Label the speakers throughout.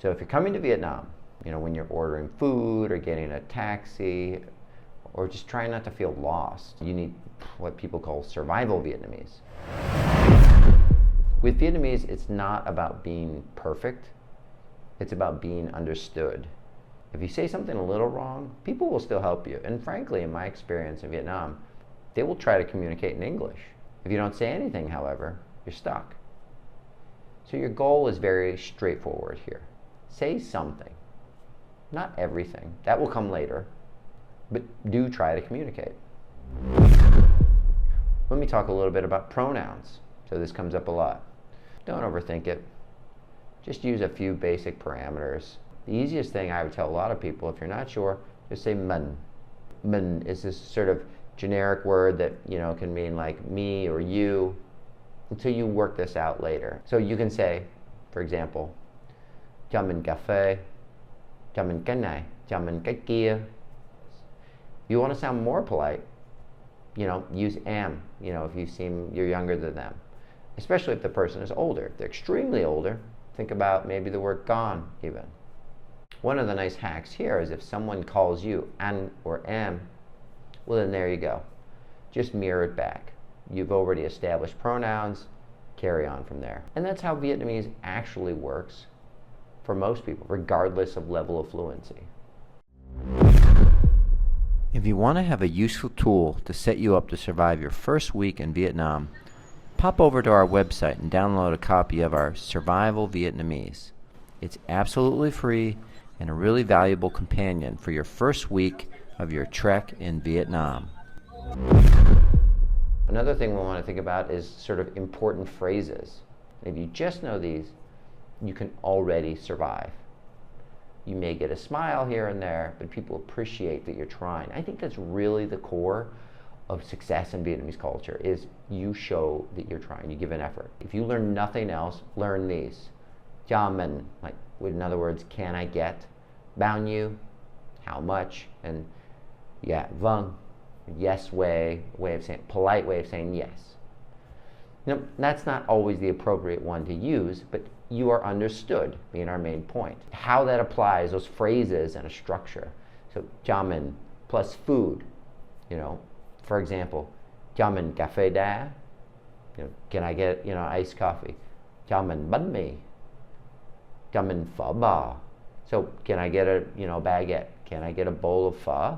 Speaker 1: So if you're coming to Vietnam, when you're ordering food or getting a taxi or just trying not to feel lost, you need what people call survival Vietnamese. With Vietnamese, it's not about being perfect, it's about being understood. If you say something a little wrong, people will still help you. And frankly, in my experience in Vietnam, they will try to communicate in English. If you don't say anything, however, you're stuck. So your goal is very straightforward here. Say something. Not everything. That will come later. But do try to communicate. Let me talk a little bit about pronouns. So this comes up a lot. Don't overthink it. Just use a few basic parameters. The easiest thing I would tell a lot of people, if you're not sure, just say mình. Mình is this sort of generic word that can mean like me or you until you work this out later. So you can say, for example, cho mình cà phê, cho mình cái này, cho mình cái kia. You want to sound more polite, use am, if you're younger than them. Especially if the person is older. If they're extremely older, think about maybe the word gone even. One of the nice hacks here is if someone calls you an or am, well then there you go. Just mirror it back. You've already established pronouns, carry on from there. And that's how Vietnamese actually works for most people, regardless of level of fluency. If you want to have a useful tool to set you up to survive your first week in Vietnam, pop over to our website and download a copy of our Survival Vietnamese. It's absolutely free and a really valuable companion for your first week of your trek in Vietnam. Another thing we want to think about is sort of important phrases. If you just know these, you can already survive. You may get a smile here and there, but people appreciate that you're trying. I think that's really the core of success in Vietnamese culture, is you show that you're trying, you give an effort. If you learn nothing else, learn these. Cho mình, like, in other words, can I get? Bao nhiêu, how much? And yeah, vâng, yes way of saying, polite way of saying yes. That's not always the appropriate one to use, but you are understood, being our main point. How that applies, those phrases and a structure. So, cho mình plus food, for example, cho mình cà phê đá, can I get, iced coffee? Cho mình bánh mì. Cho mình phở bò. So, can I get a, baguette? Can I get a bowl of pho?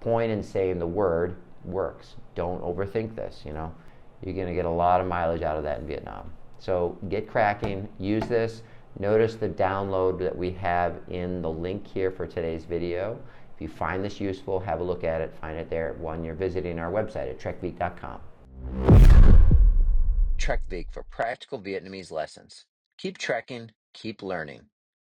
Speaker 1: Point in saying the word works. Don't overthink this, You're going to get a lot of mileage out of that in Vietnam. So get cracking, use this. Notice the download that we have in the link here for today's video. If you find this useful, have a look at it. Find it there when you're visiting our website at trekvik.com. TrekVik for practical Vietnamese lessons. Keep trekking, keep learning.